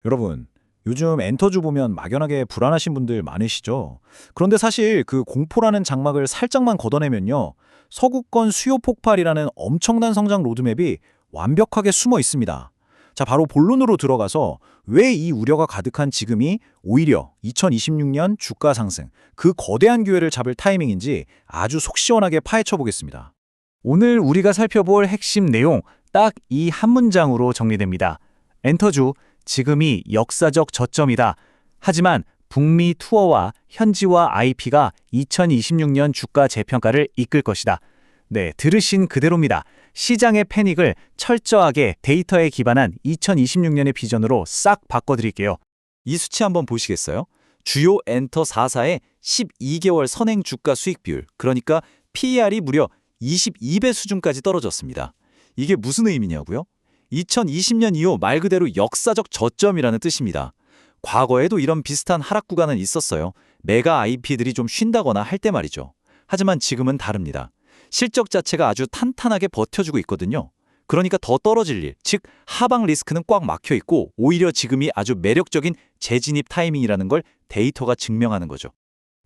여러분, 요즘 엔터주 보면 막연하게 불안하신 분들 많으시죠? 그런데 사실 그 공포라는 장막을 살짝만 걷어내면요. 서구권 수요 폭발이라는 엄청난 성장 로드맵이 완벽하게 숨어 있습니다. 자, 바로 본론으로 들어가서 왜 이 우려가 가득한 지금이 오히려 2026년 주가 상승, 그 거대한 기회를 잡을 타이밍인지 아주 속 시원하게 파헤쳐 보겠습니다. 오늘 우리가 살펴볼 핵심 내용 딱 이 한 문장으로 정리됩니다. 엔터주, 지금이 역사적 저점이다. 하지만 북미 투어와 현지화 IP가 2026년 주가 재평가를 이끌 것이다. 네, 들으신 그대로입니다. 시장의 패닉을 철저하게 데이터에 기반한 2026년의 비전으로 싹 바꿔드릴게요. 이 수치 한번 보시겠어요? 주요 엔터 4사의 12개월 선행 주가 수익 비율, 그러니까 PER이 무려 22배 수준까지 떨어졌습니다. 이게 무슨 의미냐고요? 2020년 이후 말 그대로 역사적 저점이라는 뜻입니다. 과거에도 이런 비슷한 하락 구간은 있었어요. 메가 IP들이 좀 쉰다거나 할 때 말이죠. 하지만 지금은 다릅니다. 실적 자체가 아주 탄탄하게 버텨주고 있거든요. 그러니까 더 떨어질 일, 즉 하방 리스크는 꽉 막혀 있고 오히려 지금이 아주 매력적인 재진입 타이밍이라는 걸 데이터가 증명하는 거죠.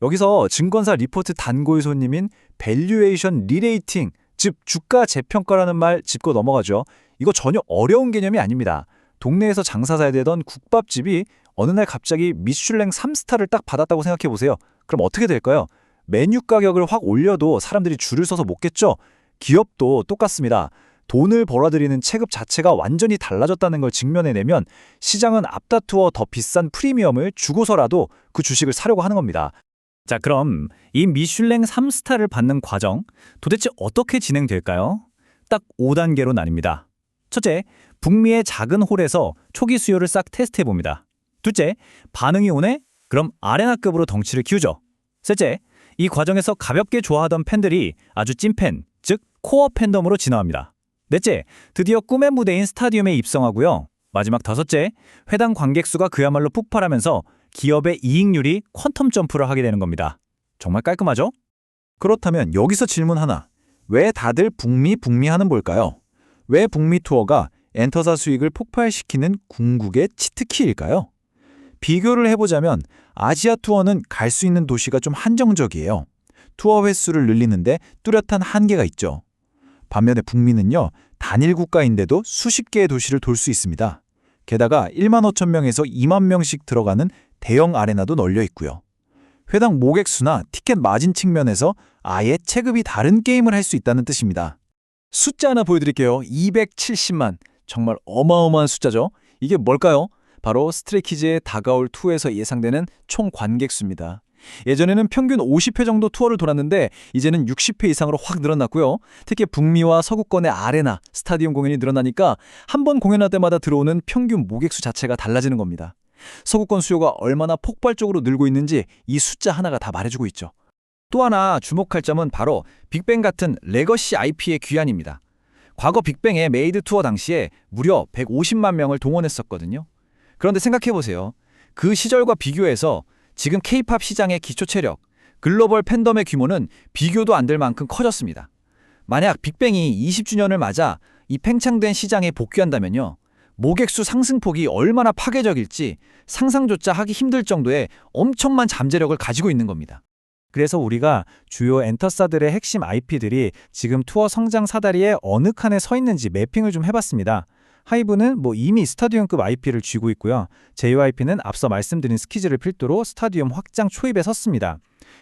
여기서 증권사 리포트 단골 손님인 밸류에이션 리레이팅, 즉 주가 재평가라는 말 짚고 넘어가죠. 이거 전혀 어려운 개념이 아닙니다. 동네에서 장사 잘 되던 국밥집이 어느 날 갑자기 미슐랭 3스타를 딱 받았다고 생각해 보세요. 그럼 어떻게 될까요? 메뉴 가격을 확 올려도 사람들이 줄을 서서 먹겠죠? 기업도 똑같습니다. 돈을 벌어들이는 체급 자체가 완전히 달라졌다는 걸 직면해내면 시장은 앞다투어 더 비싼 프리미엄을 주고서라도 그 주식을 사려고 하는 겁니다. 자, 그럼 이 미슐랭 3스타를 받는 과정 도대체 어떻게 진행될까요? 딱 5단계로 나뉩니다. 첫째, 북미의 작은 홀에서 초기 수요를 싹 테스트해봅니다. 둘째, 반응이 오네? 그럼 아레나급으로 덩치를 키우죠. 셋째, 이 과정에서 가볍게 좋아하던 팬들이 아주 찐팬, 즉 코어 팬덤으로 진화합니다. 넷째, 드디어 꿈의 무대인 스타디움에 입성하고요. 마지막 다섯째, 회당 관객 수가 그야말로 폭발하면서 기업의 이익률이 퀀텀 점프를 하게 되는 겁니다. 정말 깔끔하죠? 그렇다면 여기서 질문 하나. 왜 다들 북미 하는 뭘까요? 왜 북미 투어가 엔터사 수익을 폭발시키는 궁극의 치트키일까요? 비교를 해보자면 아시아 투어는 갈 수 있는 도시가 좀 한정적이에요. 투어 횟수를 늘리는데 뚜렷한 한계가 있죠. 반면에 북미는요, 단일 국가인데도 수십 개의 도시를 돌 수 있습니다. 게다가 1만 5천 명에서 2만 명씩 들어가는 대형 아레나도 널려 있고요. 회당 모객 수나 티켓 마진 측면에서 아예 체급이 다른 게임을 할 수 있다는 뜻입니다. 숫자 하나 보여드릴게요. 270만. 정말 어마어마한 숫자죠. 이게 뭘까요? 바로 스트레이키즈의 다가올 투어에서 예상되는 총 관객 수입니다. 예전에는 평균 50회 정도 투어를 돌았는데 이제는 60회 이상으로 확 늘어났고요. 특히 북미와 서구권의 아레나, 스타디움 공연이 늘어나니까 한 번 공연할 때마다 들어오는 평균 모객 수 자체가 달라지는 겁니다. 서구권 수요가 얼마나 폭발적으로 늘고 있는지 이 숫자 하나가 다 말해주고 있죠. 또 하나 주목할 점은 바로 빅뱅 같은 레거시 IP의 귀환입니다. 과거 빅뱅의 메이드 투어 당시에 무려 150만 명을 동원했었거든요. 그런데 생각해보세요. 그 시절과 비교해서 지금 K-팝 시장의 기초 체력, 글로벌 팬덤의 규모는 비교도 안 될 만큼 커졌습니다. 만약 빅뱅이 20주년을 맞아 이 팽창된 시장에 복귀한다면요. 모객수 상승폭이 얼마나 파괴적일지 상상조차 하기 힘들 정도의 엄청난 잠재력을 가지고 있는 겁니다. 그래서 우리가 주요 엔터사들의 핵심 IP들이 지금 투어 성장 사다리에 어느 칸에 서 있는지 매핑을 좀 해봤습니다. 하이브는 이미 스타디움급 IP를 쥐고 있고요. JYP는 앞서 말씀드린 스키즈를 필두로 스타디움 확장 초입에 섰습니다.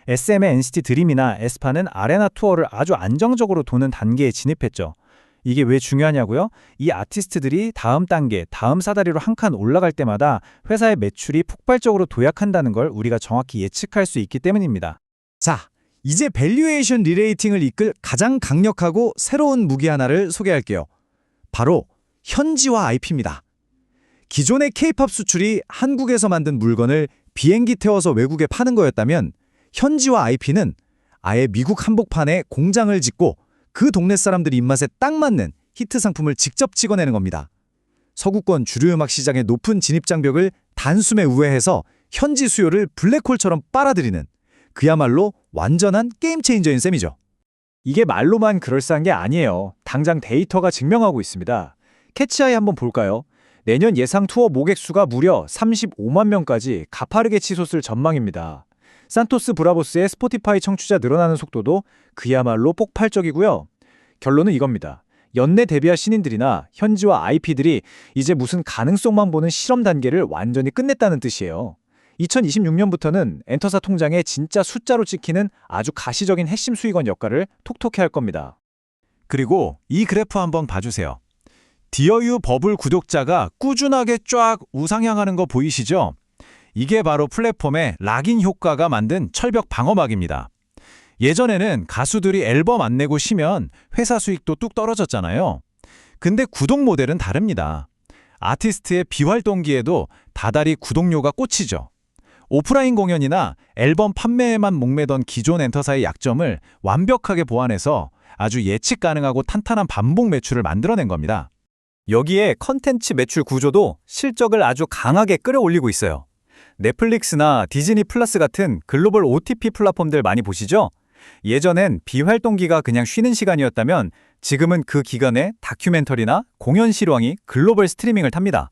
SM의 NCT 드림이나 에스파는 아레나 투어를 아주 안정적으로 도는 단계에 진입했죠. 이게 왜 중요하냐고요? 이 아티스트들이 다음 단계, 다음 사다리로 한 칸 올라갈 때마다 회사의 매출이 폭발적으로 도약한다는 걸 우리가 정확히 예측할 수 있기 때문입니다. 자, 이제 밸류에이션 리레이팅을 이끌 가장 강력하고 새로운 무기 하나를 소개할게요. 바로 현지화 IP입니다. 기존의 K-팝 수출이 한국에서 만든 물건을 비행기 태워서 외국에 파는 거였다면 현지화 IP는 아예 미국 한복판에 공장을 짓고 그 동네 사람들 입맛에 딱 맞는 히트 상품을 직접 찍어내는 겁니다. 서구권 주류 음악 시장의 높은 진입 장벽을 단숨에 우회해서 현지 수요를 블랙홀처럼 빨아들이는 그야말로 완전한 게임 체인저인 셈이죠. 이게 말로만 그럴싸한 게 아니에요. 당장 데이터가 증명하고 있습니다. 캐치아이 한번 볼까요? 내년 예상 투어 모객 수가 무려 35만 명까지 가파르게 치솟을 전망입니다. 산토스 브라보스의 스포티파이 청취자 늘어나는 속도도 그야말로 폭발적이고요. 결론은 이겁니다. 연내 데뷔할 신인들이나 현지와 IP들이 이제 무슨 가능성만 보는 실험 단계를 완전히 끝냈다는 뜻이에요. 2026년부터는 엔터사 통장에 진짜 숫자로 찍히는 아주 가시적인 핵심 수익원 역할을 톡톡히 할 겁니다. 그리고 이 그래프 한번 봐주세요. 디어유 버블 구독자가 꾸준하게 쫙 우상향하는 거 보이시죠? 이게 바로 플랫폼의 락인 효과가 만든 철벽 방어막입니다. 예전에는 가수들이 앨범 안 내고 쉬면 회사 수익도 뚝 떨어졌잖아요. 근데 구독 모델은 다릅니다. 아티스트의 비활동기에도 다달이 구독료가 꽂히죠. 오프라인 공연이나 앨범 판매에만 목매던 기존 엔터사의 약점을 완벽하게 보완해서 아주 예측 가능하고 탄탄한 반복 매출을 만들어낸 겁니다. 여기에 컨텐츠 매출 구조도 실적을 아주 강하게 끌어올리고 있어요. 넷플릭스나 디즈니 플러스 같은 글로벌 OTP 플랫폼들 많이 보시죠? 예전엔 비활동기가 그냥 쉬는 시간이었다면 지금은 그 기간에 다큐멘터리나 공연 실황이 글로벌 스트리밍을 탑니다.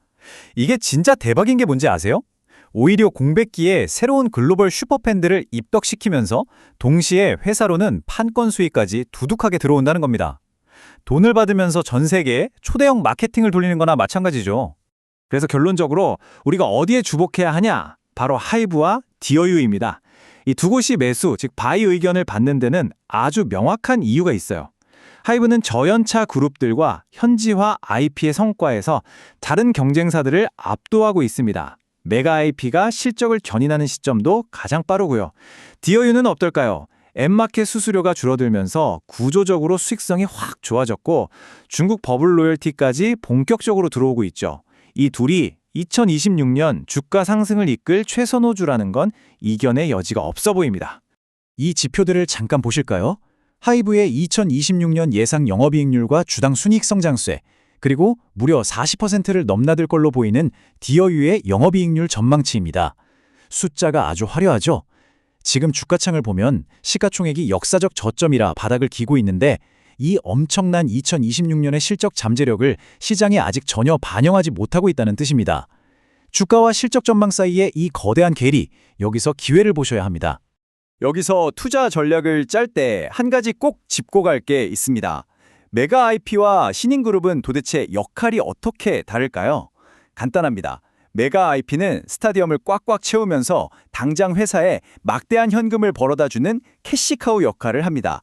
이게 진짜 대박인 게 뭔지 아세요? 오히려 공백기에 새로운 글로벌 슈퍼팬들을 입덕시키면서 동시에 회사로는 판권 수익까지 두둑하게 들어온다는 겁니다. 돈을 받으면서 전 세계에 초대형 마케팅을 돌리는 거나 마찬가지죠. 그래서 결론적으로 우리가 어디에 주목해야 하냐? 바로 하이브와 디어유입니다. 이 두 곳이 매수, 즉 바이 의견을 받는 데는 아주 명확한 이유가 있어요. 하이브는 저연차 그룹들과 현지화 IP의 성과에서 다른 경쟁사들을 압도하고 있습니다. 메가 IP가 실적을 견인하는 시점도 가장 빠르고요. 디어유는 어떨까요? 앱마켓 수수료가 줄어들면서 구조적으로 수익성이 확 좋아졌고 중국 버블 로열티까지 본격적으로 들어오고 있죠. 이 둘이 2026년 주가 상승을 이끌 최선호주라는 건 이견의 여지가 없어 보입니다. 이 지표들을 잠깐 보실까요? 하이브의 2026년 예상 영업이익률과 주당 순이익 성장세, 그리고 무려 40%를 넘나들 걸로 보이는 디어유의 영업이익률 전망치입니다. 숫자가 아주 화려하죠? 지금 주가창을 보면 시가총액이 역사적 저점이라 바닥을 기고 있는데 이 엄청난 2026년의 실적 잠재력을 시장이 아직 전혀 반영하지 못하고 있다는 뜻입니다. 주가와 실적 전망 사이의 이 거대한 괴리, 여기서 기회를 보셔야 합니다. 여기서 투자 전략을 짤 때 한 가지 꼭 짚고 갈 게 있습니다. 메가 IP와 신인그룹은 도대체 역할이 어떻게 다를까요? 간단합니다. 메가 IP는 스타디움을 꽉꽉 채우면서 당장 회사에 막대한 현금을 벌어다주는 캐시카우 역할을 합니다.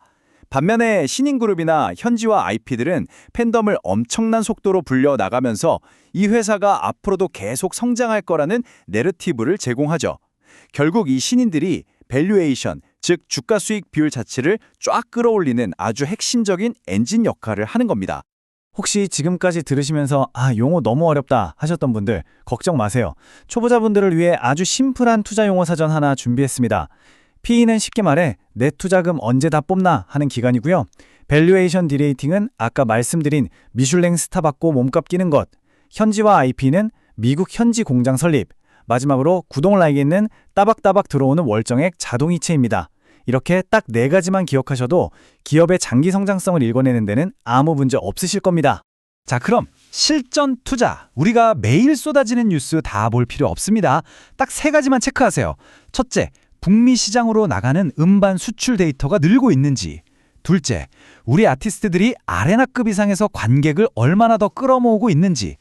반면에 신인그룹이나 현지화 IP들은 팬덤을 엄청난 속도로 불려나가면서 이 회사가 앞으로도 계속 성장할 거라는 내러티브를 제공하죠. 결국 이 신인들이 밸류에이션, 즉 주가 수익 비율 자체를 쫙 끌어올리는 아주 핵심적인 엔진 역할을 하는 겁니다. 혹시 지금까지 들으시면서 용어 너무 어렵다 하셨던 분들 걱정 마세요. 초보자분들을 위해 아주 심플한 투자 용어 사전 하나 준비했습니다. PE는 쉽게 말해 내 투자금 언제 다 뽑나 하는 기간이고요. 밸류에이션 디레이팅은 아까 말씀드린 미슐랭 스타 받고 몸값 끼는 것, 현지화 IP는 미국 현지 공장 설립, 마지막으로 구독 라이게는 따박따박 들어오는 월정액 자동이체입니다. 이렇게 딱 4가지만 기억하셔도 기업의 장기 성장성을 읽어내는 데는 아무 문제 없으실 겁니다. 자, 그럼 실전 투자. 우리가 매일 쏟아지는 뉴스 다 볼 필요 없습니다. 딱 3가지만 체크하세요. 첫째, 북미 시장으로 나가는 음반 수출 데이터가 늘고 있는지. 둘째, 우리 아티스트들이 아레나급 이상에서 관객을 얼마나 더 끌어모으고 있는지.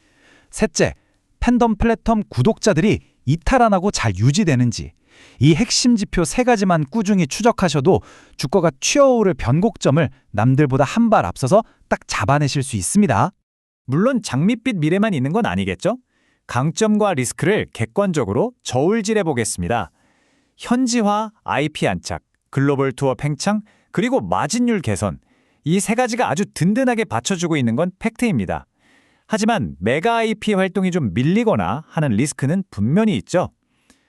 셋째, 팬덤 플랫폼 구독자들이 이탈 안 하고 잘 유지되는지. 이 핵심 지표 3가지만 꾸준히 추적하셔도 주가가 튀어오를 변곡점을 남들보다 한 발 앞서서 딱 잡아내실 수 있습니다. 물론 장밋빛 미래만 있는 건 아니겠죠? 강점과 리스크를 객관적으로 저울질해 보겠습니다. 현지화, IP 안착, 글로벌 투어 팽창, 그리고 마진율 개선. 이 3가지가 아주 든든하게 받쳐주고 있는 건 팩트입니다. 하지만 메가 IP 활동이 좀 밀리거나 하는 리스크는 분명히 있죠.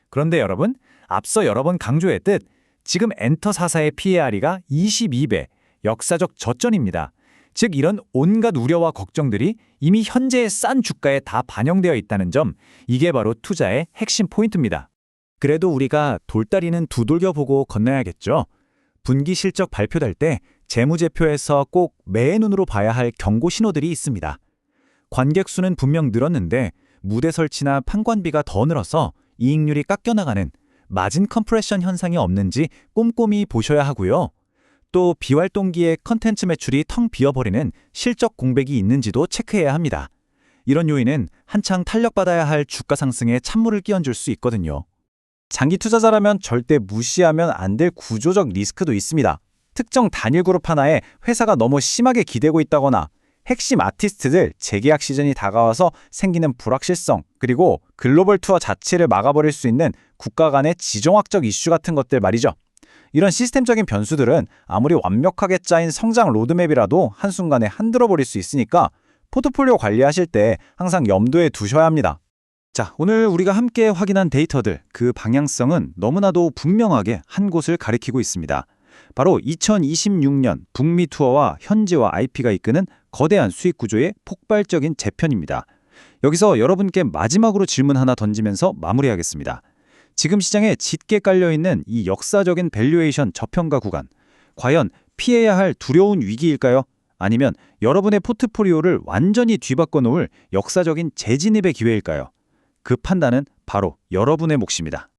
그런데 여러분, 앞서 여러 번 강조했듯 지금 엔터사사의 PER이가 22배, 역사적 저점입니다. 즉 이런 온갖 우려와 걱정들이 이미 현재의 싼 주가에 다 반영되어 있다는 점, 이게 바로 투자의 핵심 포인트입니다. 그래도 우리가 돌다리는 두들겨보고 건너야겠죠. 분기 실적 발표될 때 재무제표에서 꼭 매의 눈으로 봐야 할 경고 신호들이 있습니다. 관객 수는 분명 늘었는데 무대 설치나 판관비가 더 늘어서 이익률이 깎여나가는 마진 컴프레션 현상이 없는지 꼼꼼히 보셔야 하고요. 또 비활동기에 컨텐츠 매출이 텅 비어버리는 실적 공백이 있는지도 체크해야 합니다. 이런 요인은 한창 탄력받아야 할 주가 상승에 찬물을 끼얹을 수 있거든요. 장기 투자자라면 절대 무시하면 안 될 구조적 리스크도 있습니다. 특정 단일 그룹 하나에 회사가 너무 심하게 기대고 있다거나 핵심 아티스트들 재계약 시즌이 다가와서 생기는 불확실성, 그리고 글로벌 투어 자체를 막아버릴 수 있는 국가 간의 지정학적 이슈 같은 것들 말이죠. 이런 시스템적인 변수들은 아무리 완벽하게 짜인 성장 로드맵이라도 한순간에 흔들어버릴 수 있으니까 포트폴리오 관리하실 때 항상 염두에 두셔야 합니다. 자, 오늘 우리가 함께 확인한 데이터들, 그 방향성은 너무나도 분명하게 한 곳을 가리키고 있습니다. 바로 2026년 북미 투어와 현지와 IP가 이끄는 거대한 수익 구조의 폭발적인 재편입니다. 여기서 여러분께 마지막으로 질문 하나 던지면서 마무리하겠습니다. 지금 시장에 짙게 깔려있는 이 역사적인 밸류에이션 저평가 구간, 과연 피해야 할 두려운 위기일까요? 아니면 여러분의 포트폴리오를 완전히 뒤바꿔 놓을 역사적인 재진입의 기회일까요? 그 판단은 바로 여러분의 몫입니다.